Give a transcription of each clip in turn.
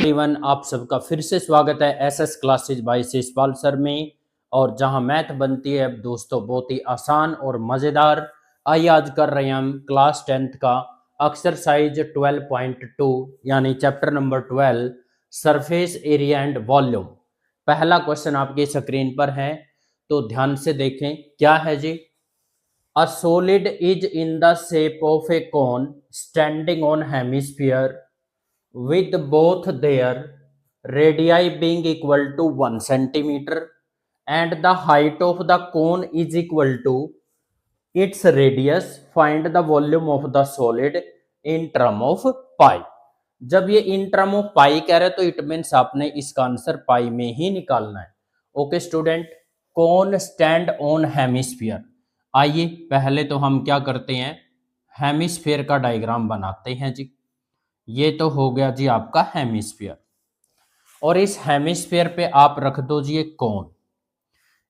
Everyone, आप सबका फिर से स्वागत है SS classes by Shishpal sir में। और जहां मैथ बनती है अब दोस्तों बहुत ही आसान और मज़ेदार। आइए आज कर रहे हैं हम क्लास 10th का एक्सरसाइज 12.2 यानी chapter number 12 surface area and volume. पहला क्वेश्चन आपकी स्क्रीन पर है तो ध्यान से देखें क्या है जी। A solid is in the shape of a cone standing on hemisphere with both their radii being equal to 1 centimeter and the height of the cone is equal to its radius, find the volume of the solid in term of pi। जब ये in term of पाई कह रहे हैं तो it means आपने इसका answer पाई में ही निकालना है। ओके स्टूडेंट, कौन स्टैंड ऑन हेमिस्फीयर। आइए पहले तो हम क्या करते हैं, हेमिस्फीयर का डायग्राम बनाते हैं जी। ये तो हो गया जी आपका हेमिस्फीयर, और इस हेमिस्फीयर पे आप रख दो जी एक कोन।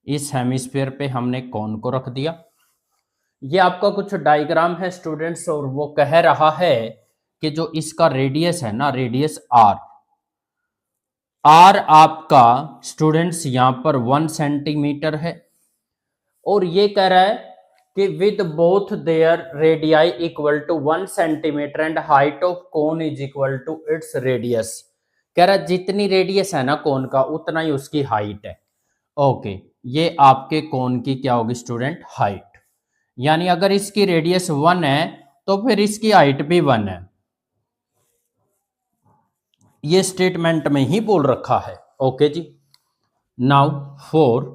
इस हेमिस्फीयर पे हमने कोन को रख दिया। ये आपका कुछ डायग्राम है स्टूडेंट्स, और वो कह रहा है कि जो इसका रेडियस है ना, रेडियस आर आपका स्टूडेंट्स यहां पर 1 सेंटीमीटर है। और ये कह रहा है कि with both their radii equal to 1 centimetre and height of cone is equal to its radius. कह रहा है जितनी रेडियस है ना कोन का उतना ही उसकी हाइट है। ओके, ये आपके कोन की क्या होगी स्टूडेंट, हाइट। यानी अगर इसकी रेडियस 1 है तो फिर इसकी हाइट भी 1 है। ये स्टेटमेंट में ही बोल रखा है। ओके जी, नाउ फॉर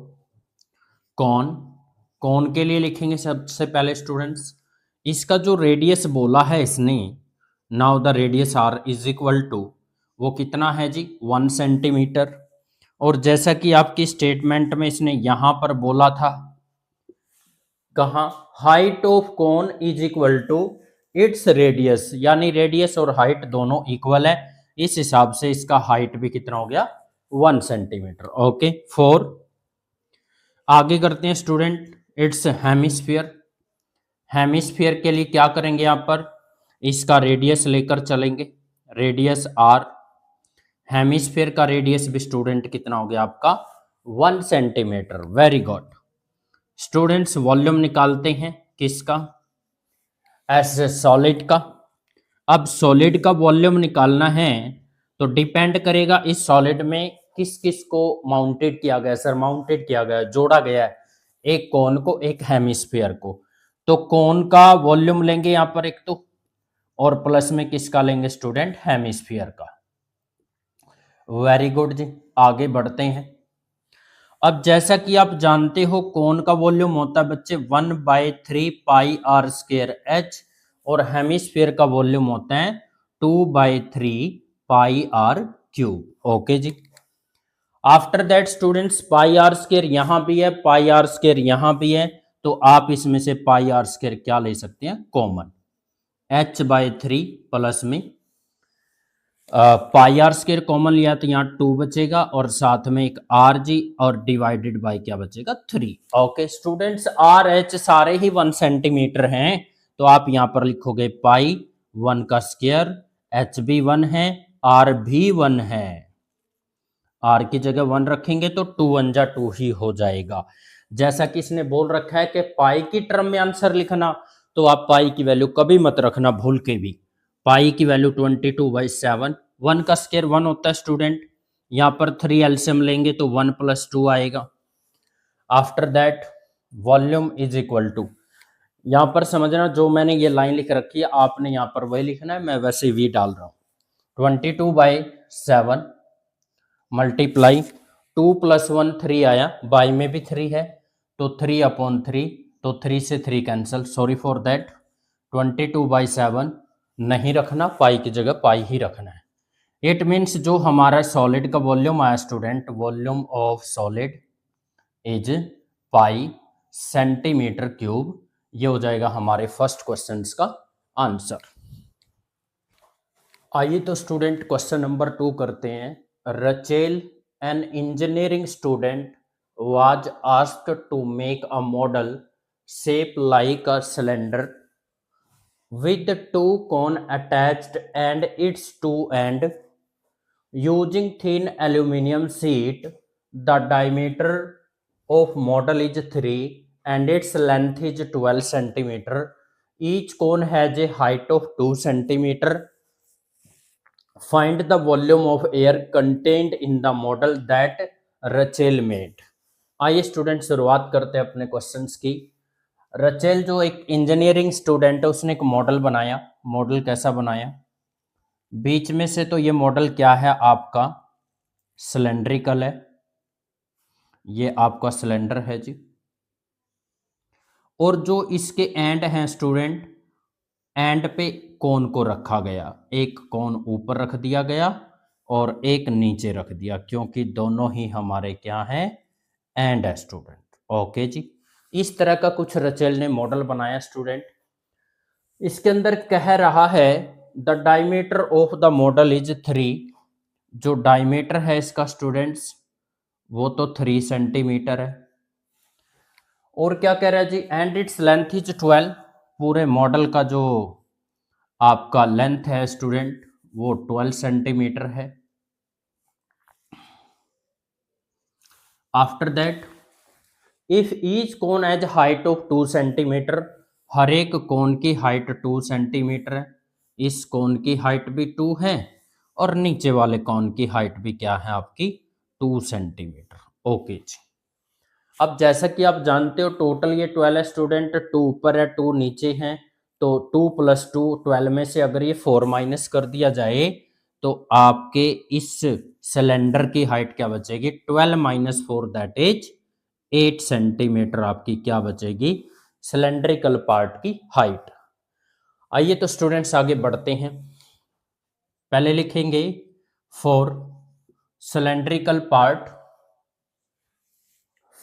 कोन के लिए लिखेंगे सबसे पहले स्टूडेंट्स, इसका जो रेडियस बोला है इसने, now the radius R is equal to, वो कितना है जी 1 सेंटीमीटर। और जैसा कि आपकी स्टेटमेंट में इसने यहां पर बोला था, कहा height of cone is equal to its radius, यानी रेडियस और हाइट दोनों इक्वल है। इस हिसाब से इसका हाइट भी कितना हो गया 1 सेंटीमीटर। ओके, फोर आगे करते हैं स्टूडेंट, इट्स हेमिस्फीयर। हेमिस्फीयर के लिए क्या करेंगे, यहां पर इसका रेडियस लेकर चलेंगे, रेडियस आर। हेमिस्फीयर का रेडियस भी स्टूडेंट कितना हो गया आपका 1 centimetre. Very good students, volume निकालते हैं किसका, ऐसे सॉलिड का। अब सॉलिड का वॉल्यूम निकालना है तो डिपेंड करेगा इस सॉलिड में किस किस को माउंटेड किया गया, सर माउंटेड किया गया, जोड़ा गया है, एक कोन को एक हेमिस्फीयर को। तो कोन का वॉल्यूम लेंगे यहां पर एक तो, और प्लस में किसका लेंगे स्टूडेंट, हेमिस्फीयर का। वेरी गुड जी, आगे बढ़ते हैं। अब जैसा कि आप जानते हो कोन का वॉल्यूम होता है बच्चे 1/3 पाई आर स्क्वायर एच, और हेमिस्फीयर का वॉल्यूम होता है 2/3 पाई आर क्यूब। ओके जी, after that students pi r square यहां भी है, पाई आर स्क्वायर यहां भी है, तो आप इसमें से पाई आर स्क्वायर क्या ले सकते हैं, कॉमन। h/3 प्लस में पाई आर स्क्वायर कॉमन लिया तो यहाँ 2 बचेगा, और साथ में एक आर जी, और डिवाइडेड बाय क्या बचेगा 3। ओके स्टूडेंट्स, आर एच सारे ही 1 सेंटीमीटर हैं, तो आप यहाँ पर लिखोगे पाई 1 का स्क्वायर, एच भी 1 है, आर भी 1 है। आर की जगह 1 रखेंगे तो 2 1 जा 2 ही हो जाएगा। जैसा कि इसने बोल रखा है कि पाई की टर्म में आंसर लिखना, तो आप पाई की वैल्यू कभी मत रखना भूल के भी। पाई की वैल्यू 22/7, 1 का स्क्वायर 1 होता है स्टूडेंट, यहाँ पर 3 एलसीएम लेंगे तो 1 + 2 आएगा। After that volume is equal to, यहाँ पर समझना जो मैंने ये लाइन लिख रखी है आपने यहाँ पर वही लिखना है, मैं वैसे वी डाल रहा हूँ। 22/7 मल्टीप्लाई 2 + 1 3 आया, बाई में भी 3 है तो 3/3, तो 3 से 3 कैंसिल, सॉरी फॉर दैट। 22/7 नहीं रखना, पाई की जगह पाई ही रखना है। इट मीन्स जो हमारा सॉलिड का वॉल्यूम आया student, volume of solid is pi centimetre cube. ये हो जाएगा हमारे फर्स्ट क्वेश्चन का आंसर। आइए तो स्टूडेंट क्वेश्चन नंबर 2 करते हैं। Rachel, an engineering student, was asked to make a model shape like a cylinder with two cone attached and its two end Using thin aluminum sheet, the diameter of model is 3 and its length is 12 centimeter. Each cone has a height of 2 centimeter. Find the volume of air contained in the model that Rachel made. आइए student शुरुआत करते हैं अपने questions की। Rachel जो एक engineering student है उसने एक मॉडल बनाया। मॉडल कैसा बनाया? बीच में से तो ये मॉडल क्या है आपका सिलेंड्रिकल है, ये आपका सिलेंडर है जी। और जो इसके एंड हैं स्टूडेंट, एंड पे कोन को रखा गया, एक कोन ऊपर रख दिया गया और एक नीचे रख दिया, क्योंकि दोनों ही हमारे क्या हैं, एंड है स्टूडेंट। ओके जी, इस तरह का कुछ रचेल ने मॉडल बनाया स्टूडेंट। इसके अंदर कह रहा है the diameter of the model is 3। जो डायमीटर है इसका स्टूडेंट्स वो तो 3 सेंटीमीटर है। और क्या कह रहा है जी, एंड इट्स लेंथ इज 12। पूरे मॉडल का जो आपका लेंथ है स्टूडेंट वो 12 सेंटीमीटर है। After that if each cone has height of 2 centimetre, हर एक कोन की हाइट 2 सेंटीमीटर है। इस कोन की हाइट भी 2 है और नीचे वाले कोन की हाइट भी क्या है आपकी 2 सेंटीमीटर। ओके जी, अब जैसा कि आप जानते हो टोटल ये 12 है स्टूडेंट, 2 ऊपर है 2 नीचे हैं, तो 2 + 2 12 में से अगर ये 4 माइनस कर दिया जाए तो आपके इस सिलेंडर की हाइट क्या बचेगी, 12 - 4 दैट इज 8 सेंटीमीटर आपकी क्या बचेगी सिलेंड्रिकल पार्ट की हाइट। आइए तो स्टूडेंट्स आगे बढ़ते हैं। पहले लिखेंगे for cylindrical part,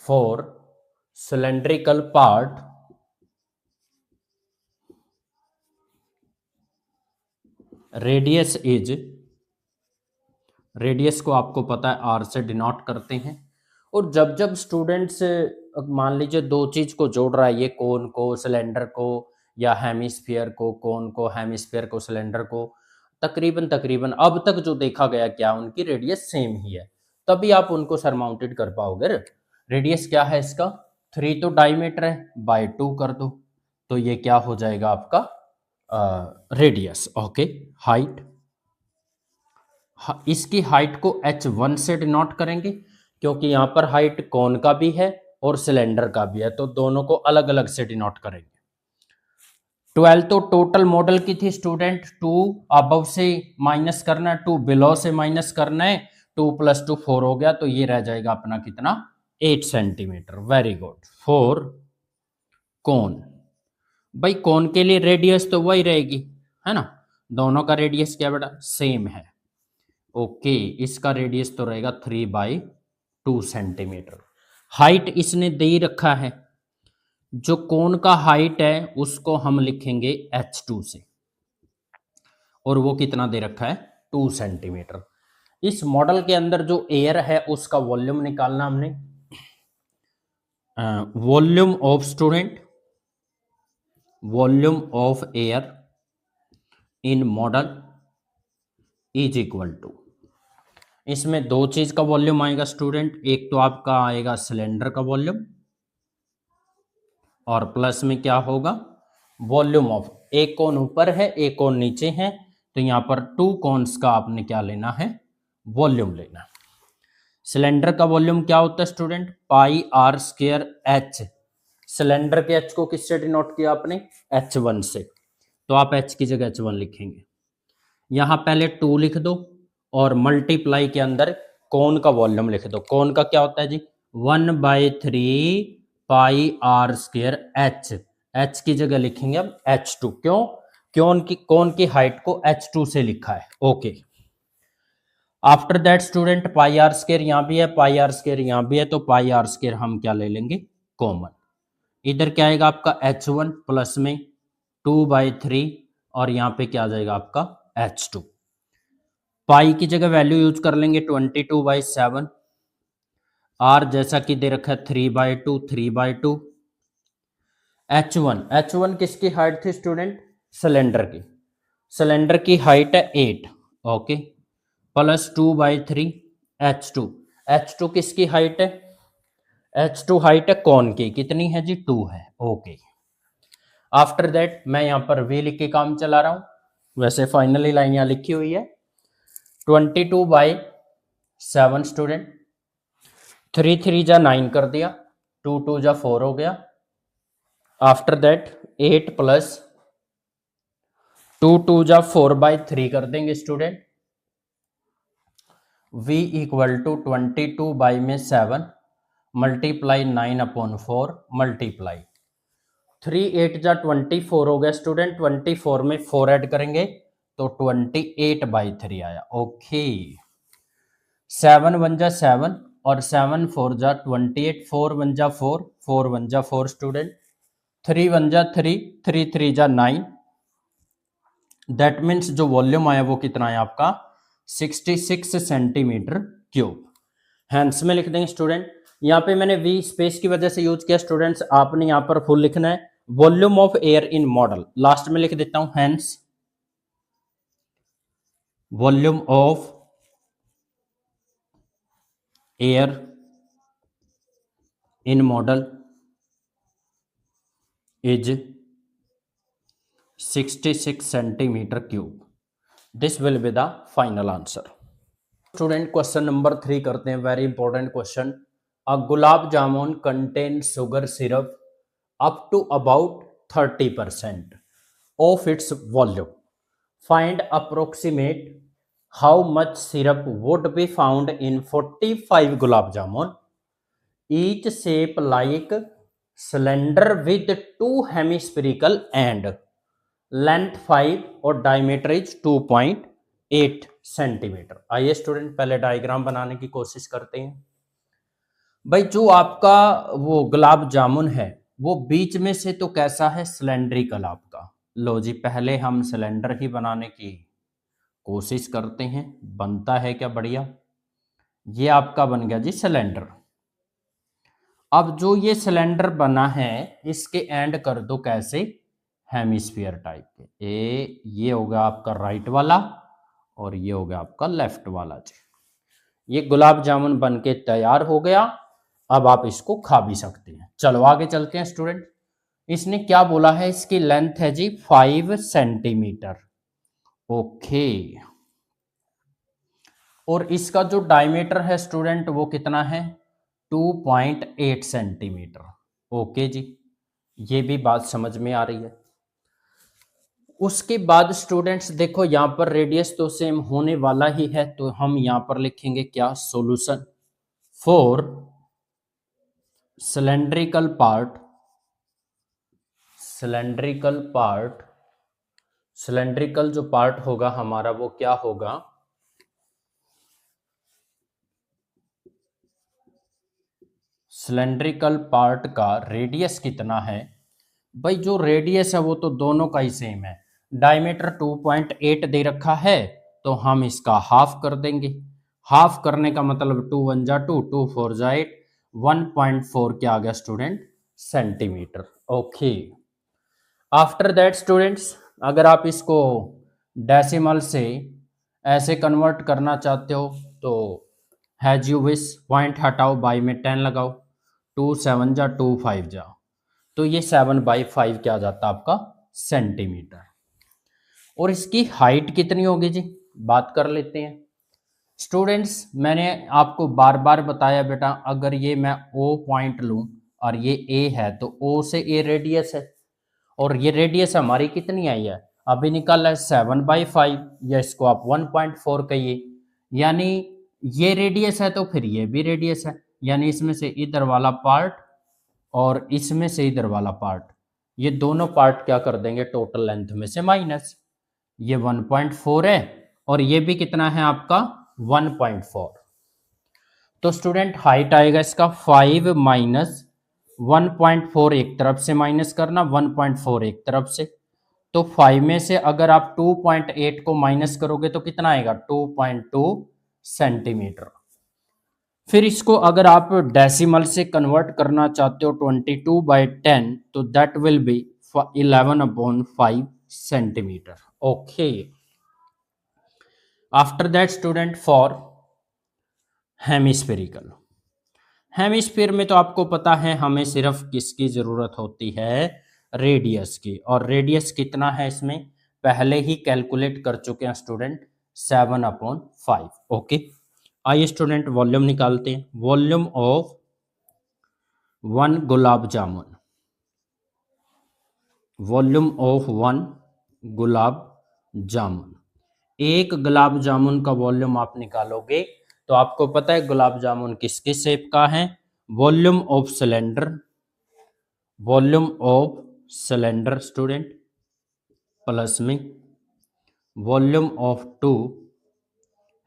for cylindrical part radius is, radius को आपको पता है आर से डिनोट करते हैं। और जब जब स्टूडेंट्स मान लीजिए दो चीज को जोड़ रहा है, ये कोन को सिलेंडर को या हेमिस्फीयर को, कोन को हेमिस्फीयर को सिलेंडर को, तकरीबन तकरीबन अब तक जो देखा गया क्या उनकी रेडियस सेम ही है, तभी आप उनको सरमाउंटेड कर पाओगे। रेडियस क्या है इसका 3 तो डायमीटर है, बाय 2 कर दो तो ये क्या हो जाएगा आपका रेडियस। ओके, हाइट, इसकी हाइट को h1 से डिनोट करेंगे क्योंकि यहाँ पर हाइट कोन का भी है और सिलेंडर का भी है, तो दोनों को अलग अलग से डिनोट करेंगे। 12 तो टोटल मॉडल की थी स्टूडेंट, 2 अबव से माइनस करना है, 2 बिलो से माइनस करना है, 2 + 2 4 हो गया, तो ये रह जाएगा अपना कितना 8 सेंटीमीटर। Very good. फॉर कोन, भाई कोन के लिए रेडियस तो वही रहेगी है ना, दोनों का रेडियस क्या बेटा सेम है। ओके, इसका रेडियस तो रहेगा 3/2 सेंटीमीटर। हाइट इसने दे ही रखा है, जो कोन का हाइट है उसको हम लिखेंगे h2 से, और वो कितना दे रखा है 2 सेंटीमीटर। इस मॉडल के अंदर जो एयर है उसका वॉल्यूम निकालना हमने, volume of student, volume of air in model is equal to, इसमें दो चीज का वॉल्यूम आएगा स्टूडेंट, एक तो आपका आएगा सिलेंडर का वॉल्यूम और प्लस में क्या होगा वॉल्यूम ऑफ, एक कोन ऊपर है एक कोन नीचे है, तो यहां पर 2 कोन्स का आपने क्या लेना है वॉल्यूम लेना। सिलेंडर का वॉल्यूम क्या होता है स्टूडेंट πr² h, सिलेंडर के h को किससे डिनोट किया आपने h1 से, तो आप h की जगह h1 लिखेंगे। यहां पहले 2 लिख दो और मल्टीप्लाई के अंदर कोन का वॉल्यूम लिख दो। कोन का क्या होता है जी 1/3 πr² h, h की जगह लिखेंगे अब h2, क्यों कोन की हाइट को h2 से लिखा है। Okay, after that student πr² यहां भी है πr² यहां भी है, तो πr² हम क्या ले लेंगे कॉमन, इधर क्या आएगा आपका h1 प्लस में 2/3 और यहां पे क्या आ जाएगा आपका h2। पाई की जगह वैल्यू यूज कर लेंगे 22/7, आर जैसा कि दे रखा है 3/2 3/2। h1 किसकी हाइट थी स्टूडेंट सिलेंडर की, सिलेंडर की हाइट है 8। Okay, plus 2/3 H2। H2 किसकी हाइट है? H2 हाइट है कौन की, कितनी है जी? 2 है। ओके, आफ्टर दैट मैं यहाँ पर V लिख के काम चला रहा हूँ, वैसे फाइनली लाइन यहाँ लिखी हुई है 22/7 स्टूडेंट। 3 3 जा 9 कर दिया, 2 2 जा 4 हो गया। आफ्टर दैट 8 प्लस 2 2 जा 4/3 कर देंगे student. V equal to 22/7 multiply 9/4 multiply 3 8 जा 24 हो गया स्टूडेंट। 24 में 4 ऐड करेंगे तो 28/3 आया। ओके, 7 1 जा 7 और 7 4 जा 28, 4 1 जा 4, 4 1 जा 4 स्टूडेंट, 3 1 जा 3, 3 3 जा 9। दैट मीन्स जो वॉल्यूम आया वो कितना है आपका? 66 सेंटीमीटर क्यूब। हैंस में लिख देंगे स्टूडेंट। यहाँ पे मैंने वी स्पेस की वजह से यूज किया स्टूडेंट्स, आपने यहाँ पर फुल लिखना है volume of air in model. Last में लिख देता हूं hence volume of air in model is 66 centimetre cube. This will be the final answer. Student question number 3 करते हैं, very important question. A gulab jamun contain sugar syrup up to about 30% of its volume. Find approximate how much syrup would be found in 45 gulab jamun, each shape like cylinder with 2 hemispherical and length 5 और diameter is 2.8 centimetre. आइए student पहले diagram बनाने की कोशिश करते हैं। भाई जो आपका वो गुलाब जामुन है वो बीच में से तो कैसा है? सिलेंड्रिकल आपका। लो जी, पहले हम सिलेंडर ही बनाने की कोशिश करते हैं, बनता है क्या? बढ़िया, ये आपका बन गया जी सिलेंडर। अब जो ये सिलेंडर बना है इसके एंड कर दो कैसे? हेमिस्फीयर टाइप के। ये होगा आपका राइट वाला और ये होगा आपका लेफ्ट वाला जी। ये गुलाब जामुन बन के तैयार हो गया। अब आप इसको खा भी सकते हैं। चलो आगे चलते हैं स्टूडेंट। इसने क्या बोला है? इसकी लेंथ है जी 5 सेंटीमीटर। ओके, और इसका जो डायमीटर है स्टूडेंट वो कितना है? 2.8 सेंटीमीटर। ओके जी, ये भी बात समझ में आ रही है। उसके बाद स्टूडेंट्स देखो यहां पर रेडियस तो सेम होने वाला ही है, तो हम यहां पर लिखेंगे क्या? Solution for cylindrical part, cylindrical जो पार्ट होगा हमारा वो क्या होगा? सिलेंड्रिकल पार्ट का रेडियस कितना है? भाई जो रेडियस है वो तो दोनों का ही सेम है। डायमीटर 2.8 दे रखा है तो हम इसका हाफ कर देंगे। हाफ करने का मतलब 2 1 जा 2, 2 4 जा 8, 1.4 क्या आ गया student? Centimetre. Okay, after that students अगर आप इसको डेसिमल से ऐसे कन्वर्ट करना चाहते हो तो हैज यू विश, पॉइंट हटाओ, बाई में 10 लगाओ, 2 7 जा 2 5 जा, तो ये 7/5 क्या आ जाता है आपका? सेंटीमीटर। और इसकी हाइट कितनी होगी जी? बात कर लेते हैं स्टूडेंट्स। मैंने आपको बार बार बताया बेटा, अगर ये मैं O पॉइंट लूं और ये A है तो O से A रेडियस है, और ये रेडियस हमारी कितनी आई है? अभी निकाला है 7/5, या इसको आप 1.4 कहिए। यानी ये रेडियस है तो फिर ये भी रेडियस है, यानी इसमें से इधर वाला पार्ट और इसमें से इधर वाला पार्ट, ये दोनों पार्ट क्या कर देंगे? टोटल लेंथ में से माइनस। ये 1.4 है और ये भी कितना है आपका? 1.4। तो स्टूडेंट हाइट आएगा इसका 5 माइनस 1.4, एक तरफ से माइनस करना, 1.4 एक तरफ से। तो 5 में से अगर आप 2.8 को माइनस करोगे तो कितना आएगा? 2.2 सेंटीमीटर। फिर इसको अगर आप डेसिमल से कन्वर्ट करना चाहते हो 22/10 तो that will B 11/5 centimetre. Okay, after that student for hemispherical, hemisphere में तो आपको पता है हमें सिर्फ किसकी ज़रूरत होती है, रेडियस की, और रेडियस कितना है इसमें पहले ही कैलकुलेट कर चुके हैं स्टूडेंट, 7/5। ओके, आइए स्टूडेंट वॉल्यूम निकालते हैं। Volume of 1 gulab jamun, volume of 1 gulab jamun, एक गुलाब जामुन का वॉल्यूम आप निकालोगे तो आपको पता है गुलाब जामुन किसके शेप का है, volume of cylinder, volume of cylinder student, plus में वॉल्यूम ऑफ 2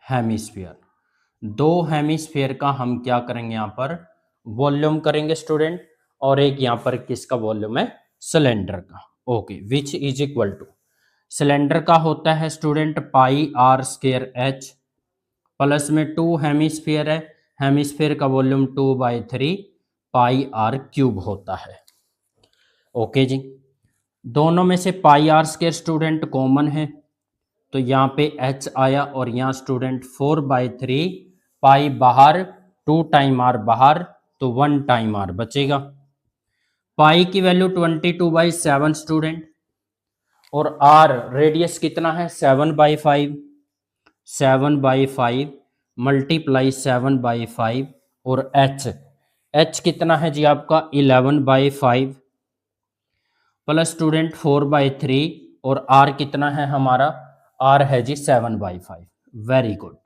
हेमिस्फीयर, 2 हेमिस्फीयर का हम क्या करेंगे यहाँ पर वॉल्यूम करेंगे स्टूडेंट, और एक यहाँ पर किसका वॉल्यूम है, सिलेंडर का। Okay, which is equal to, cylinder का होता है स्टूडेंट πr² h, प्लस में 2 हेमिस्फीयर है, हेमिस्फीयर का वॉल्यूम 2/3 πr³ होता है। ओके जी, दोनों में से πr² स्टूडेंट कॉमन है तो यहाँ पे h आया, और यहाँ स्टूडेंट 4/3 पाई बाहर, 2 टाइम r बाहर, तो 1 टाइम r बचेगा। पाई की वैल्यू 22/7 स्टूडेंट, और r रेडियस कितना है 7/5, 7/5 मल्टीप्लाई 7/5, और h कितना है जी आपका 11/5 प्लस स्टूडेंट 4/3, और r कितना है हमारा, r है जी 7/5। Very good.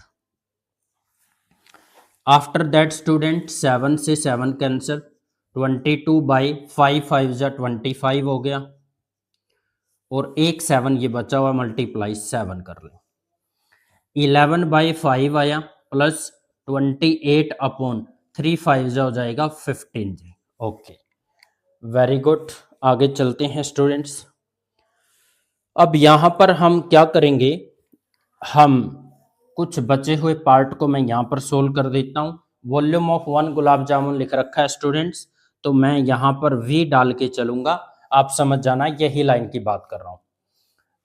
After that student 7 से 7 कैंसिल, 22/5 5 जा 25 हो गया, और एक 7 ये बचा हुआ, मल्टीप्लाई 7 कर ले, 11/5 आया, प्लस 28/3 5 जा हो जाएगा 15 जी। Okay, very good. आगे चलते हैं स्टूडेंट्स। अब यहाँ पर हम क्या करेंगे, हम कुछ बचे हुए पार्ट को मैं यहाँ पर सोल्व कर देता हूँ। वॉल्यूम ऑफ 1 गुलाब जामुन लिख रखा है स्टूडेंट्स, तो मैं यहाँ पर v डाल के चलूंगा, आप समझ जाना यही लाइन की बात कर रहा हूँ।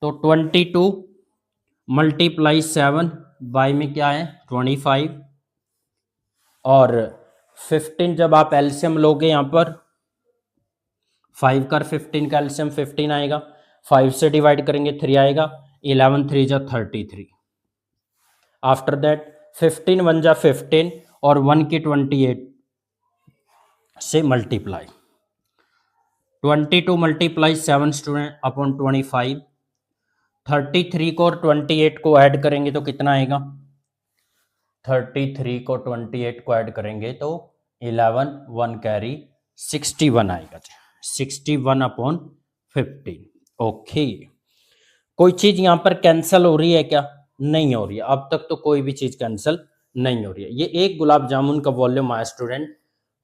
तो 22 मल्टीप्लाई 7 बाय में क्या है 25, और 15 जब आप एलसीएम लोगे यहाँ पर 5 कर 15 का एलसीएम 15 आएगा, 5 से डिवाइड करेंगे 3 आएगा, 11 3 जा 33। आफ्टर दैट 15 1 जा 15, और 1 की 28 से मल्टीप्लाई, 22 मल्टीप्लाई 7 स्टूडेंट अपॉन 25, 33 को और 28 को ऐड करेंगे तो कितना आएगा, 33 को 28 को ऐड करेंगे तो 11 1 कैरी 61 आएगा, 61/15। ओके, कोई चीज यहां पर कैंसिल हो रही है क्या, नहीं हो रही है, अब तक तो कोई भी चीज कैंसिल नहीं हो रही है। ये एक गुलाब जामुन का वॉल्यूम आया स्टूडेंट,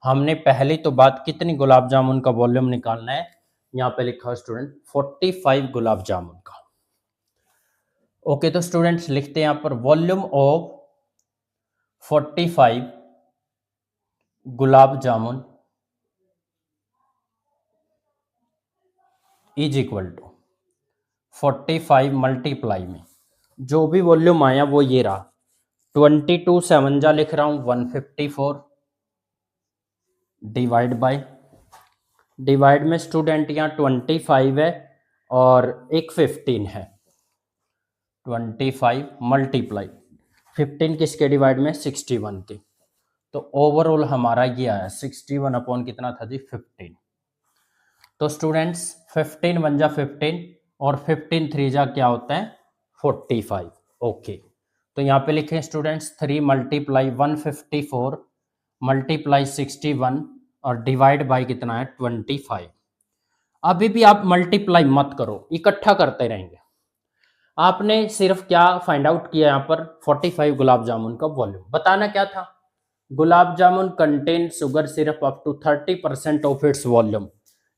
हमने पहले तो बात कितनी गुलाब जामुन का वॉल्यूम निकालना है, यहाँ पे लिखा है स्टूडेंट 45 गुलाब जामुन का। ओके, तो स्टूडेंट्स लिखते हैं यहाँ पर volume of 45 gulab jamun is equal to 45 multiply में जो भी वॉल्यूम आया वो ये रहा, 22 7 जा लिख रहा हूं 154, डिवाइड में स्टूडेंट यहाँ 25 है और एक 15 है, 25 मल्टीप्लाई 15 किसके डिवाइड में 61 के, तो ओवरऑल हमारा ये आया 61 अपॉन कितना था जी 15। तो स्टूडेंट्स 15 1 जा 15 और 15 3 जा क्या होता है 45। ओके, तो यहाँ पे लिखें स्टूडेंट्स 3 मल्टीप्लाई 154 मल्टीप्लाई 61 और डिवाइड बाय कितना है 25। अभी भी आप मल्टीप्लाई मत करो, इकट्ठा करते रहेंगे। आपने सिर्फ क्या फाइंड आउट किया यहाँ पर 45 गुलाब जामुन का वॉल्यूम, बताना क्या था, gulab jamun contain sugar syrup up to 30% of its volume,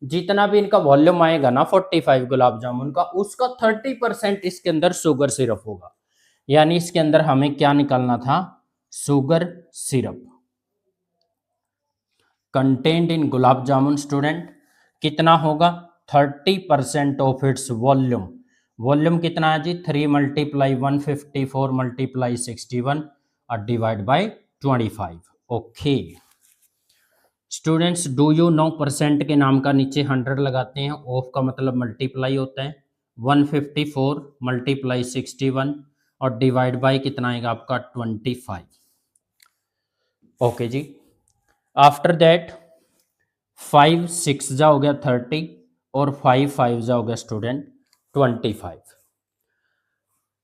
जितना भी इनका वॉल्यूम आएगा ना 45 गुलाब जामुन का, उसका 30% इसके अंदर शुगर सिरप होगा, यानी इसके अंदर हमें क्या निकालना था, sugar syrup contained in gulab jamun student कितना होगा 30% ऑफ इट्स वॉल्यूम, वॉल्यूम कितना है जी 3 मल्टीप्लाई 154 मल्टीप्लाई 61 और divide by 25। Okay students, do you know percent के नाम का नीचे 100 लगाते हैं, ऑफ का मतलब मल्टीप्लाई होता है, 154 मल्टीप्लाई 61 और डिवाइड बाय कितना आएगा आपका 25। ओके जी, आफ्टर दैट 5 6 जा हो गया 30 और 5 5 जा हो गया स्टूडेंट 25।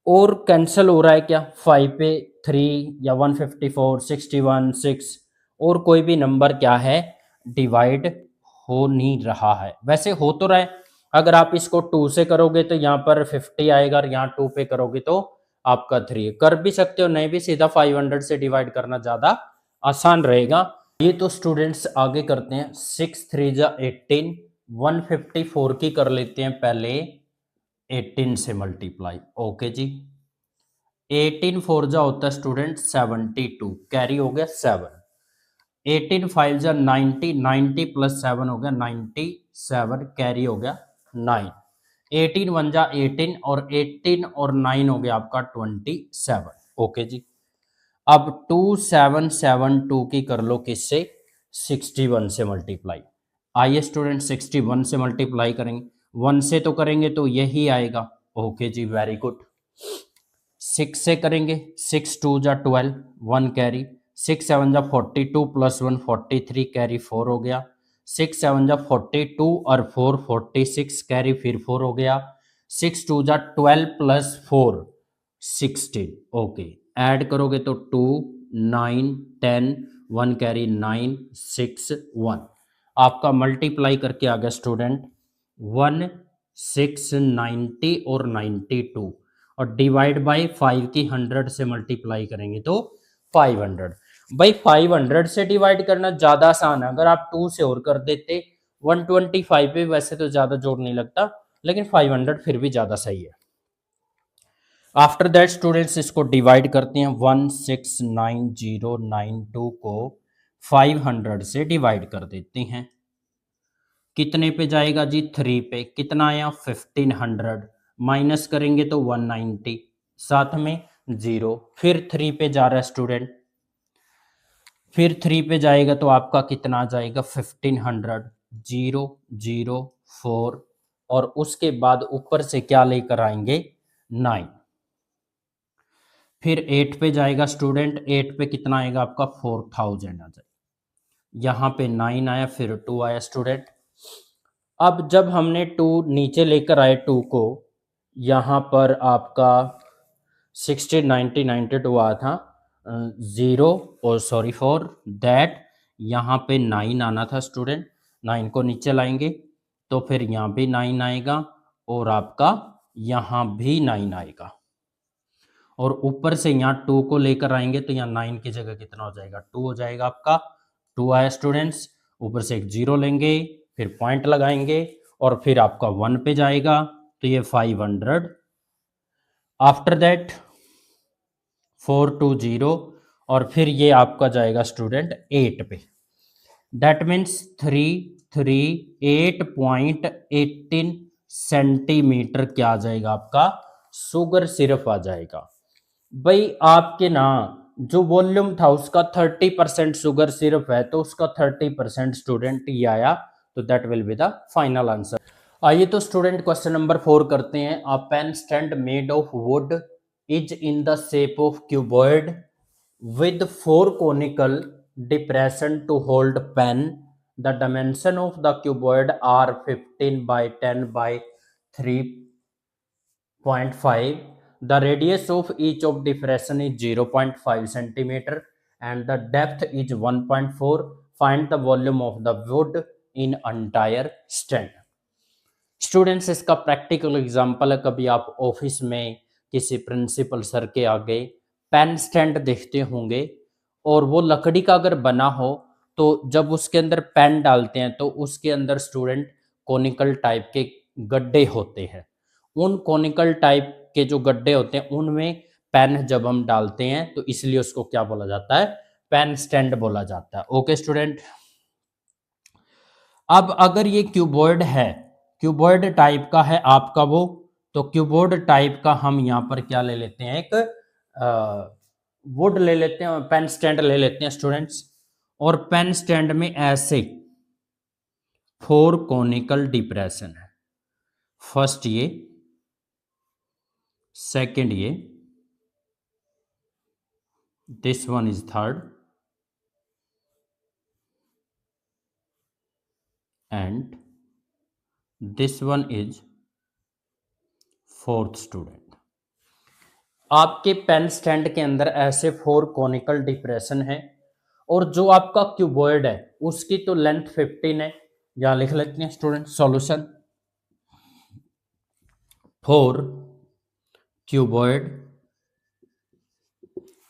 और कैंसिल हो रहा है क्या 5 पे 3 या 154 61 6 और कोई भी नंबर क्या है डिवाइड हो नहीं रहा है, वैसे हो तो रहा है। अगर आप इसको 2 से करोगे तो यहाँ पर 50 आएगा और यहाँ 2 पे करोगे तो आपका 3 कर भी सकते हो, नहीं भी सीधा 500 से डिवाइड करना ज़्यादा आसान रहेगा। ये तो स्टूडेंट्स आगे करते हैं, 6 3 जा 18, 154 की कर लेते हैं पहले 18 से मल्टीप्लाई। ओके जी, 18 4 जा होता है स्टूडेंट 72, कैरी हो गया 7, 18 5 जा 90, 90 प्लस 7 हो गया 97, कैरी हो गया 9, 18 1 जा 18 और 18 और 9 हो गया आपका 27। ओके जी, अब 2772 की कर लो किससे 61 से मल्टीप्लाई। आइए स्टूडेंट 61 से मल्टीप्लाई करेंगे, 1 से तो करेंगे तो यही आएगा। ओके जी, वेरी गुड। 6 से करेंगे, 6 2 जा 12, 1 कैरी, 6 7 जा 42 प्लस 1 43 कैरी 4 हो गया, 6 7 जा 42 और 4 46 कैरी फिर 4 हो गया, 6 2 जा 12 प्लस 4 16। ओके, ऐड करोगे तो 2 9 10 1 कैरी 9 6 1, आपका मल्टीप्लाई करके आ गया स्टूडेंट 1 6 90 और 92 और डिवाइड बाय 5 की 100 से मल्टीप्लाई करेंगे तो 500। भाई 500 से डिवाइड करना ज़्यादा आसान है, अगर आप 2 से और कर देते 125 पे वैसे तो ज़्यादा जोर नहीं लगता, लेकिन 500 फिर भी ज़्यादा सही है। आफ्टर दैट स्टूडेंट्स इसको डिवाइड करते हैं, 16992 को 500 से डिवाइड कर देते हैं, कितने पे जाएगा जी 3 पे, कितना आया 1500, माइनस करेंगे तो 190, साथ में 0, फिर 3 पे जा रहा है स्टूडेंट, फिर 3 पे जाएगा तो आपका कितना आ जाएगा 1500, 0 0 4 और उसके बाद ऊपर से क्या लेकर आएंगे 9, फिर 8 पे जाएगा स्टूडेंट, 8 पे कितना आएगा आपका 4000 आ जाएगा, यहाँ पे 9 आया फिर 2 आया स्टूडेंट। अब जब हमने 2 नीचे लेकर आए 2 को, यहाँ पर आपका 60 90 92 आया था, 0 और सॉरी फॉर दैट यहाँ पे 9 आना था स्टूडेंट, 9 को नीचे लाएंगे तो फिर यहाँ भी 9 आएगा और आपका यहाँ भी 9 आएगा और ऊपर से यहाँ 2 को लेकर आएंगे तो यहाँ 9 की जगह कितना हो जाएगा 2 हो जाएगा आपका, 2 आया स्टूडेंट्स, ऊपर से एक 0 लेंगे फिर पॉइंट लगाएंगे और फिर आपका 1 पे जाएगा तो ये 500। आफ्टर दैट 420 और फिर ये आपका जाएगा स्टूडेंट 8 पे, दैट मीन्स 338.18 सेंटीमीटर क्या आ जाएगा आपका शुगर सिरप आ जाएगा। भाई आपके ना जो वॉल्यूम था उसका 30% शुगर सिरप है तो उसका 30% स्टूडेंट ये आया, तो that will be the final answer. आइए तो स्टूडेंट क्वेश्चन नंबर 4 करते हैं। A pen stand made of wood is in the shape of cuboid with 4 conical depression to hold pen. The dimension of the cuboid are 15 by 10 by 3.5. The radius of each of depression is 0.5 centimeter and the depth is 1.4. Find the volume of the wood in entire stand. Students इसका practical example है, कभी आप office में किसी principal sir के आगे pen stand देखते होंगे और वो लकड़ी का अगर बना हो तो जब उसके अंदर पेन डालते हैं तो उसके अंदर स्टूडेंट कोनिकल टाइप के गड्ढे होते हैं, उन कोनिकल टाइप के जो गड्ढे होते हैं उनमें पेन जब हम डालते हैं तो इसलिए उसको क्या बोला जाता है पेन स्टैंड बोला जाता है। ओके स्टूडेंट, अब अगर ये क्यूबॉइड है, क्यूबॉइड टाइप का है आपका वो तो क्यूबोर्ड टाइप का हम यहाँ पर क्या ले लेते हैं, एक वुड ले लेते हैं, पेन स्टैंड ले लेते हैं स्टूडेंट्स। और पेन स्टैंड में ऐसे 4 कॉनिकल डिप्रेशन है। फर्स्ट ये, सेकंड ये, this one is third, and this one is fourth student. आपके पेन स्टैंड के अंदर ऐसे 4 कॉनिकल डिप्रेशन है, और जो आपका क्यूबॉइड है उसकी तो लेंथ 15 है। यहां लिख लेते हैं student solution for cuboid.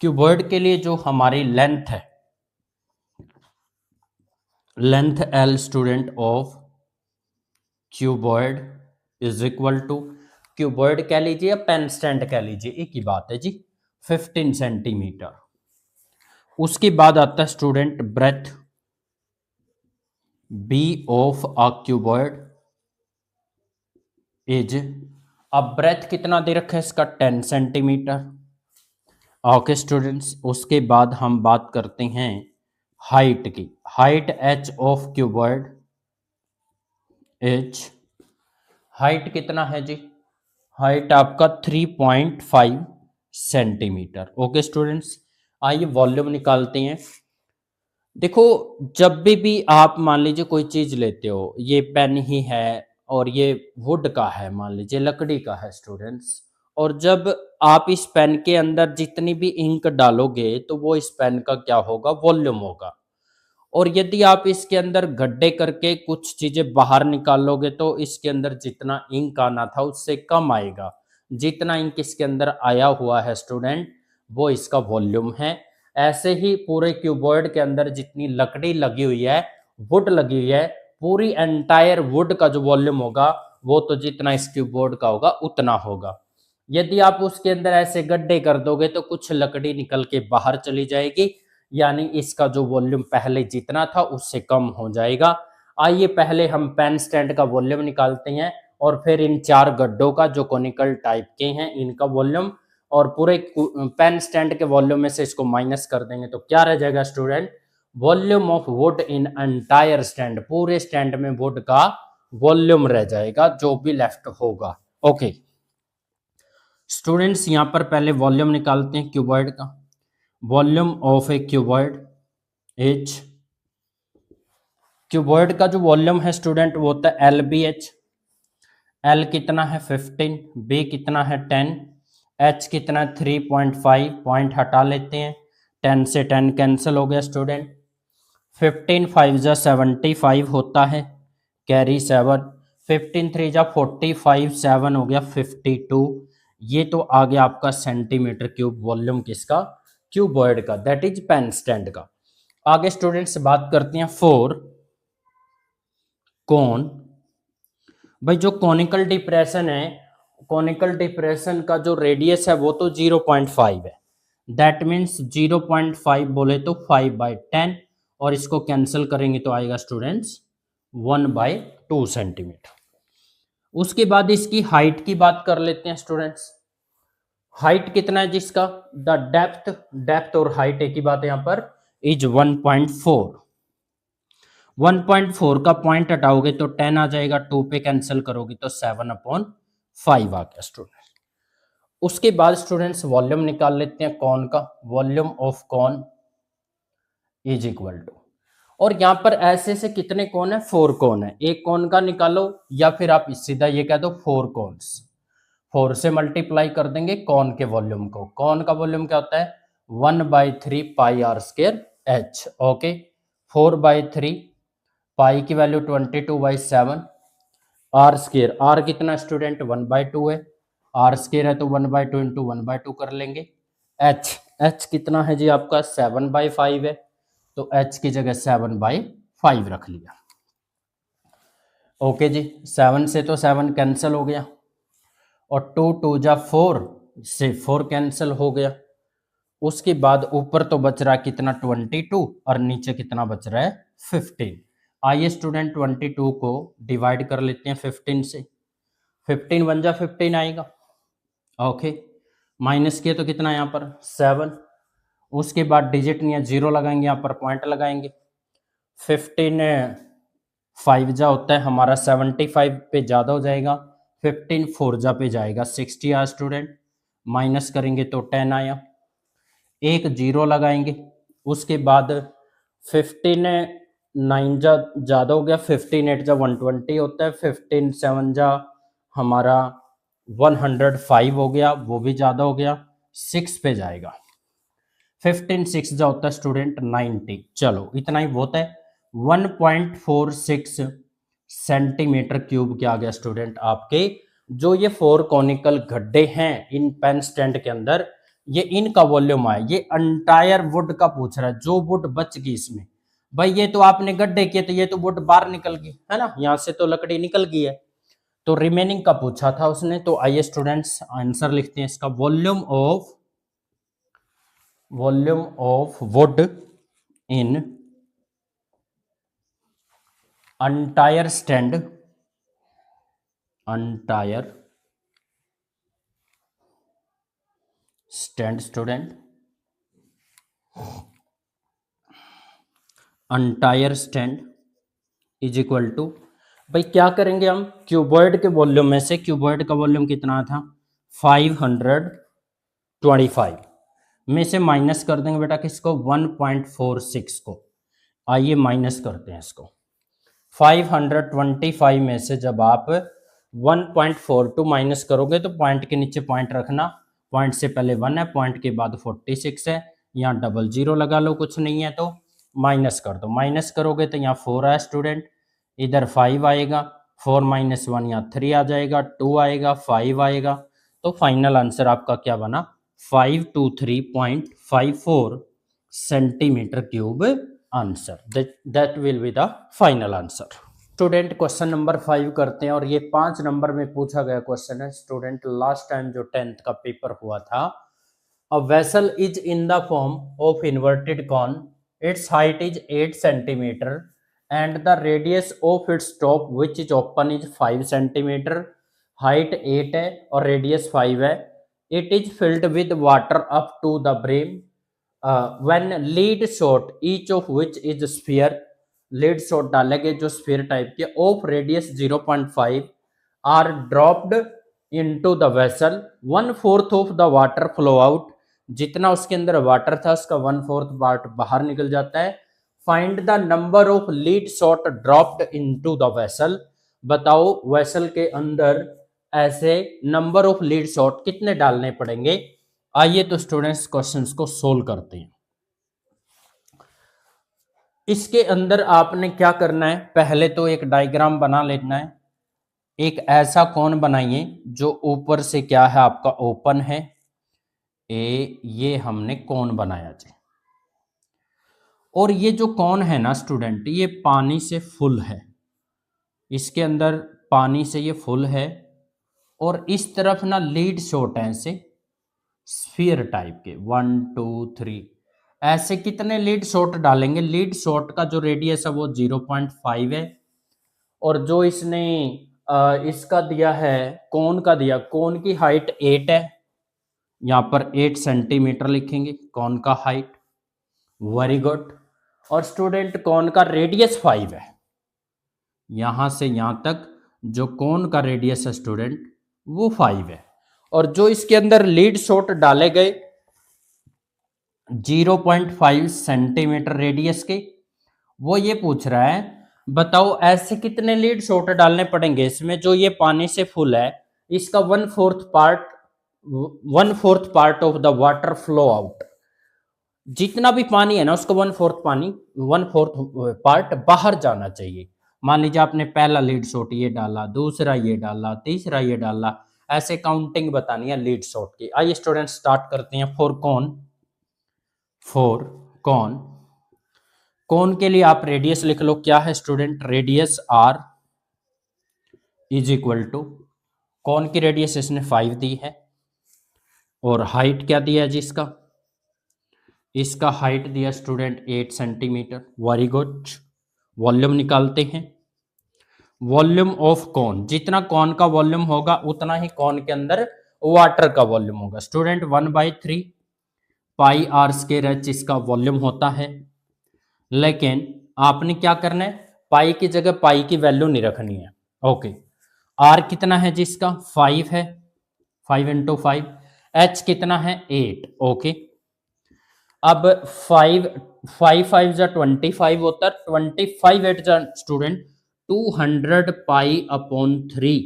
Cuboid के लिए जो हमारी लेंथ है, length L student of cuboid is equal to, cuboid कह लीजिए या पेन स्टैंड कह लीजिए, एक ही बात है जी, 15 सेंटीमीटर। उसके बाद आता है student breadth B of a cuboid is, अब ब्रेथ कितना दे रखा है इसका, 10 सेंटीमीटर। ओके स्टूडेंट्स, उसके बाद हम बात करते हैं हाइट की। Height H of cuboid H, height कितना है जी, हाइट आपका 3.5 सेंटीमीटर। ओके स्टूडेंट्स, आइए वॉल्यूम निकालते हैं। देखो, जब भी आप मान लीजिए कोई चीज लेते हो, ये पेन ही है और ये वुड का है, मान लीजिए लकड़ी का है स्टूडेंट्स, और जब आप इस पेन के अंदर जितनी भी इंक डालोगे तो वो इस पेन का क्या होगा, वॉल्यूम होगा। और यदि आप इसके अंदर गड्ढे करके कुछ चीजें बाहर निकालोगे तो इसके अंदर जितना इंक आना था उससे कम आएगा। जितना इंक इसके अंदर आया हुआ है स्टूडेंट, वो इसका वॉल्यूम है। ऐसे ही पूरे क्यूबॉइड के अंदर जितनी लकड़ी लगी हुई है, वुड लगी हुई है, पूरी एंटायर वुड का जो वॉल्यूम होगा वो तो जितना इस क्यूबॉइड का होगा उतना होगा। यदि आप उसके अंदर ऐसे गड्ढे कर दोगे तो कुछ लकड़ी निकल के बाहर चली जाएगी, यानी इसका जो वॉल्यूम पहले जितना था उससे कम हो जाएगा। आइए पहले हम पेन स्टैंड का वॉल्यूम निकालते हैं, और फिर इन 4 गड्ढों का जो कॉनिकल टाइप के हैं इनका वॉल्यूम, और पूरे पेन स्टैंड के वॉल्यूम में से इसको माइनस कर देंगे तो क्या रह जाएगा student, volume of wood in entire stand, पूरे स्टैंड में वुड का वॉल्यूम रह जाएगा जो भी लेफ्ट होगा। ओके स्टूडेंट्स, यहां पर पहले वॉल्यूम निकालते हैं क्यूबॉइड का। Volume of A cuboid H, cuboid का जो वॉल्यूम है स्टूडेंट वो होता है एल बी एच। एल कितना है 15, बी कितना है 10, एच कितना है 3.5, पॉइंट हटा लेते हैं, 10 से 10 कैंसिल हो गया स्टूडेंट। 15 5 जा 75 होता है, कैरी 7, 15 3 जा 45, 7 हो गया 52। ये तो आ गया आपका सेंटीमीटर क्यूब वॉल्यूम किसका, क्यूबॉइड का, दैट इज पेन स्टैंड का। आगे स्टूडेंट्स बात करते हैं फोर कोन। भाई जो कॉनिकल डिप्रेशन है, कॉनिकल डिप्रेशन का जो रेडियस है वो तो 0.5 है, दैट मीन्स 0.5 बोले तो 5/10, और इसको कैंसिल करेंगे तो आएगा स्टूडेंट्स 1/2 सेंटीमीटर। उसके बाद इसकी हाइट की बात कर लेते हैं स्टूडेंट्स। हाइट कितना है जिसका, द डेप्थ, डेप्थ और हाइट एक ही बात है यहाँ पर, इज 1.4। 1.4 का पॉइंट हटाओगे तो 10 आ जाएगा, 2 पे कैंसिल करोगे तो 7/5 आ गया स्टूडेंट। उसके बाद स्टूडेंट्स वॉल्यूम निकाल लेते हैं कॉन का। Volume of cone is equal to, और यहां पर ऐसे से कितने कॉन है, 4 कॉन है, एक कॉन का निकालो या फिर आप सीधा ये कह दो 4 कॉन्स। 4 से मल्टीप्लाई कर देंगे कॉन के वॉल्यूम को। कॉन का वॉल्यूम क्या होता है, 1/3 pi r square H. Okay, 4/3, पाई की वैल्यू 22/7, आर स्क्वायर, आर कितना स्टूडेंट 1/2 है, आर स्क्वायर है तो 1/2 इंटू 1/2 कर लेंगे। एच, एच कितना है जी आपका 7/5 है, तो एच की जगह 7/5 रख लिया। ओके जी, 7 से तो 7 कैंसिल हो गया, और 2 2 जा 4 से 4 कैंसिल हो गया। उसके बाद ऊपर तो बच रहा है कितना 22, और नीचे कितना बच रहा है 15। आइए स्टूडेंट 22 को डिवाइड कर लेते हैं 15 से। 15 वन जा 15 आएगा। ओके, माइनस किया तो कितना यहाँ पर 7। उसके बाद डिजिट नहीं है, जीरो लगाएंगे, यहाँ पर पॉइंट लगाएंगे। 15 5 जा होता है हमारा 75 पे ज़्यादा हो जाएगा, 15 4 जा पे जाएगा 60 आया स्टूडेंट। माइनस करेंगे तो 10 आया, एक जीरो लगाएंगे। उसके बाद 15 9 जा ज़्यादा हो गया, 15 8 जा 120 होता है, 15 7 जा हमारा 105 हो गया, वो भी ज़्यादा हो गया, 6 पे जाएगा। 15 6 जा होता है स्टूडेंट 90। चलो इतना ही बहुत है। 1.46 सेंटीमीटर क्यूब क्या आ गया स्टूडेंट आपके। जो ये 4 कॉनिकल गड्ढे हैं इन पेन स्टैंड के अंदर, ये इनका वॉल्यूम है। ये अंटायर वुड का पूछ रहा है, जो वुड बच गई इसमें। भाई ये तो आपने गड्ढे किए तो ये तो वुड बाहर निकल गई है ना, यहां से तो लकड़ी निकल गई है, तो रिमेनिंग का पूछा था उसने। तो आइए स्टूडेंट्स आंसर लिखते हैं इसका। Volume of wood in entire stand student, entire stand is equal to, भाई क्या करेंगे हम, क्यूबॉइड के वॉल्यूम में से, क्यूबॉइड का वॉल्यूम कितना था 525 में से माइनस कर देंगे बेटा किसको 1.46 को। आइए माइनस करते हैं इसको। 525 में से जब आप 1.42 माइनस करोगे तो पॉइंट के नीचे पॉइंट रखना, पॉइंट से पहले 1 है, पॉइंट के बाद 46 है, यहाँ डबल जीरो लगा लो, कुछ नहीं है तो माइनस कर दो। माइनस करोगे तो यहाँ 4 है स्टूडेंट, इधर 5 आएगा, 4 माइनस 1 यहाँ 3 आ जाएगा, 2 आएगा, 5 आएगा। तो फाइनल आंसर आपका क्या बना 523.54 centimetre cube answer. That will be the final answer. Student question number 5 करते हैं, और ये 5 नंबर में पूछा गया क्वेश्चन है स्टूडेंट। लास्ट टाइम जो 10th का पेपर हुआ था, a vessel is in the form of inverted cone, its height is 8 centimetre and the radius of its top which is open is 5 centimetre. Height 8 है और radius 5 है। It is filled with water up to the brim when lead shot each of which is sphere. Lead shot डालेंगे जो sphere type के of radius 0.5 are dropped into the vessel, 1/4 of the water flow out. जितना उसके अंदर water था उसका 1/4 part बाहर निकल जाता है। Find the number of lead shot dropped into the vessel. बताओ वेसल के अंदर ऐसे नंबर ऑफ लीड शॉट कितने डालने पड़ेंगे। आइए तो स्टूडेंट्स क्वेश्चंस को सोल्व करते हैं। इसके अंदर आपने क्या करना है, पहले तो एक डायग्राम बना लेना है। एक ऐसा कोन बनाइए जो ऊपर से क्या है आपका ओपन है, ये हमने कोन बनाया जी। और ये जो कोन है ना स्टूडेंट, ये पानी से फुल है, इसके अंदर पानी से ये फुल है। और इस तरफ ना लीड शॉट है ऐसे स्फीयर टाइप के 1 2 3, ऐसे कितने लीड शॉट डालेंगे। लीड शॉट का जो रेडियस है वो 0.5 है, और जो इसने इसका दिया है कोन का दिया, कोन की हाइट 8 है, यहाँ पर 8 सेंटीमीटर लिखेंगे कोन का हाइट। Very good. और स्टूडेंट कोन का रेडियस 5 है, यहां से यहां तक जो कोन का रेडियस है स्टूडेंट वो 5 है। और जो इसके अंदर लीड शॉट डाले गए 0.5 सेंटीमीटर रेडियस के, वो ये पूछ रहा है बताओ ऐसे कितने लीड शॉट डालने पड़ेंगे इसमें जो ये पानी से फुल है, इसका 1/4 part of the water flow out. जितना भी पानी है ना उसका 1/4 पार्ट बाहर जाना चाहिए। मान लीजिए आपने पहला लीड शॉट ये डाला, दूसरा ये डाला, तीसरा ये डाला, ऐसे काउंटिंग बतानी है लीड शॉट की। आइए स्टूडेंट स्टार्ट करते हैं। फॉर कौन कौन के लिए आप रेडियस लिख लो, क्या है student, radius r is equal to, cone की रेडियस इसने 5 दी है, और हाइट क्या दिया है जी इसका हाइट दिया student 8 centimetre. Very good. Volume निकालते हैं। वॉल्यूम ऑफ कॉन, जितना कॉन का वॉल्यूम होगा उतना ही कॉन के अंदर वाटर का वॉल्यूम होगा। Student 1/3 pi r square h इसका वॉल्यूम होता है। लेकिन आपने क्या करना है, पाई की जगह पाई की वैल्यू नहीं रखनी है। ओके, आर कितना है जिसका 5 है, 5 इंटू 5। एच कितना है 8। ओके, अब 5 5 5 जा 25 होता है, 25 8 जा स्टूडेंट 200 पाई अपॉन 3।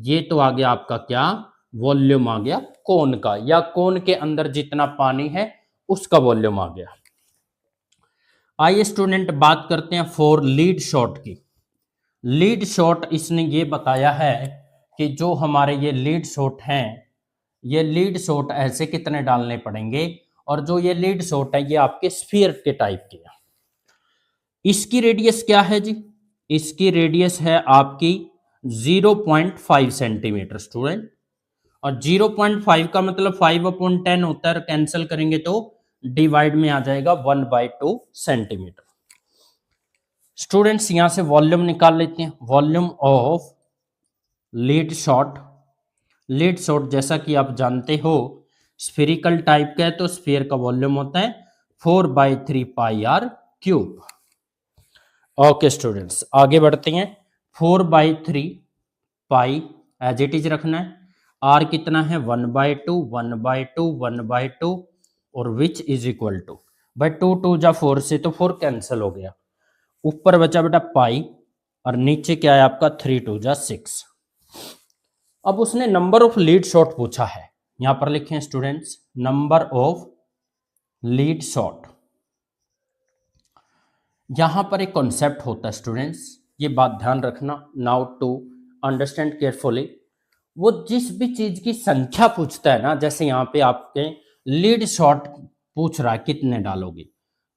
ये तो आ गया आपका क्या, वॉल्यूम आ गया कोन का, या कोन के अंदर जितना पानी है उसका वॉल्यूम आ गया। आइए स्टूडेंट बात करते हैं फॉर लीड शॉट की। लीड शॉट इसने ये बताया है कि जो हमारे ये लीड शॉट हैं, ये लीड शॉट ऐसे कितने डालने पड़ेंगे, और जो ये लीड शॉट है ये आपके स्फीयर के टाइप के हैं। इसकी रेडियस क्या है जी, इसकी रेडियस है आपकी 0.5 सेंटीमीटर स्टूडेंट, और 0.5 का मतलब 5/10 होता है, कैंसिल करेंगे तो डिवाइड में आ जाएगा 1/2 सेंटीमीटर। स्टूडेंट्स यहां से वॉल्यूम निकाल लेते हैं। Volume of lead shot, lead shot जैसा कि आप जानते हो स्फेरिकल टाइप का है, तो स्फीयर का वॉल्यूम होता है 4/3 पाई आर क्यूब। ओके स्टूडेंट्स आगे बढ़ते हैं। 4/3 पाई एज इट इज रखना है। आर कितना है 1/2 1/2 1/2 और विच इज इक्वल टू, भाई 2 2 जा 4 से तो 4 कैंसिल हो गया, ऊपर बचा बेटा पाई और नीचे क्या है आपका 3 2 जा 6। अब उसने नंबर ऑफ लीड शॉट पूछा है, यहां पर लिखें students number of lead shot. यहां पर एक कॉन्सेप्ट होता है स्टूडेंट्स, ये बात ध्यान रखना, नाउ टू अंडरस्टैंड केयरफुली। वो जिस भी चीज की संख्या पूछता है ना, जैसे यहाँ पे आपके लीड शॉट पूछ रहा है कितने डालोगे,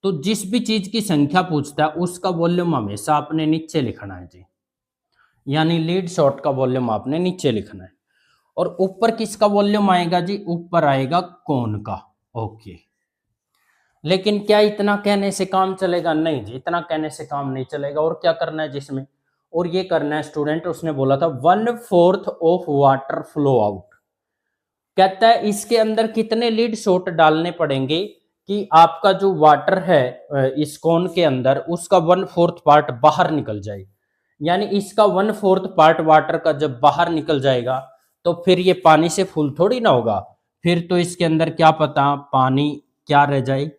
तो जिस भी चीज की संख्या पूछता है उसका वॉल्यूम हमेशा आपने नीचे लिखना है जी, यानी लीड शॉट का वॉल्यूम आपने नीचे लिखना है। और ऊपर किसका वॉल्यूम आएगा जी, ऊपर आएगा कोन का। ओके, लेकिन क्या इतना कहने से काम चलेगा, नहीं जी, इतना कहने से काम नहीं चलेगा। और क्या करना है जिसमें, और ये करना है स्टूडेंट, उसने बोला था 1/4 ऑफ वाटर फ्लो आउट। कहता है इसके अंदर कितने लीड शॉट डालने पड़ेंगे कि आपका जो वाटर है इस कोन के अंदर, उसका 1/4 पार्ट बाहर निकल जाए। यानी इसका 1/4 पार्ट वाटर का जब बाहर निकल जाएगा तो फिर ये पानी से फुल थोड़ी ना होगा, फिर तो इसके अंदर क्या पता पानी क्या रह जाए।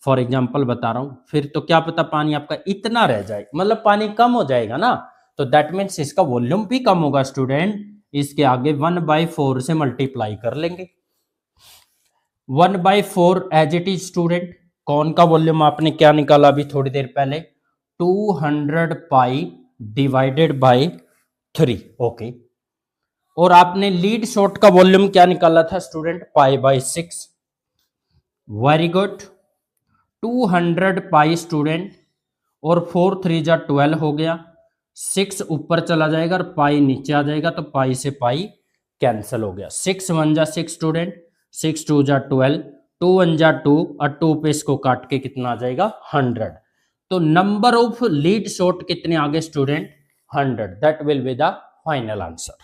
फॉर एग्जाम्पल बता रहा हूं, फिर तो क्या पता पानी आपका इतना रह जाए, मतलब पानी कम हो जाएगा ना, तो दैट मीन्स इसका वॉल्यूम भी कम होगा स्टूडेंट। इसके आगे 1/4 से मल्टीप्लाई कर लेंगे। 1/4 एज इट इज स्टूडेंट, कौन का वॉल्यूम आपने क्या निकाला अभी थोड़ी देर पहले, 200 पाई डिवाइडेड बाय 3। ओके, और आपने लीड शॉट का वॉल्यूम क्या निकाला था स्टूडेंट, पाई/6। वेरी गुड, 200 पाई स्टूडेंट, और 4 3 जा 12 हो गया, 6 ऊपर चला जाएगा और पाई नीचे आ जाएगा, तो पाई से पाई कैंसिल हो गया। 6 1 जा 6 स्टूडेंट, 6 2 जा 12, 2 1 जा 2 और 2 पे इसको काट के कितना आ जाएगा 100। तो नंबर ऑफ लीड शॉट कितने आ गए student 100, that will be the final answer.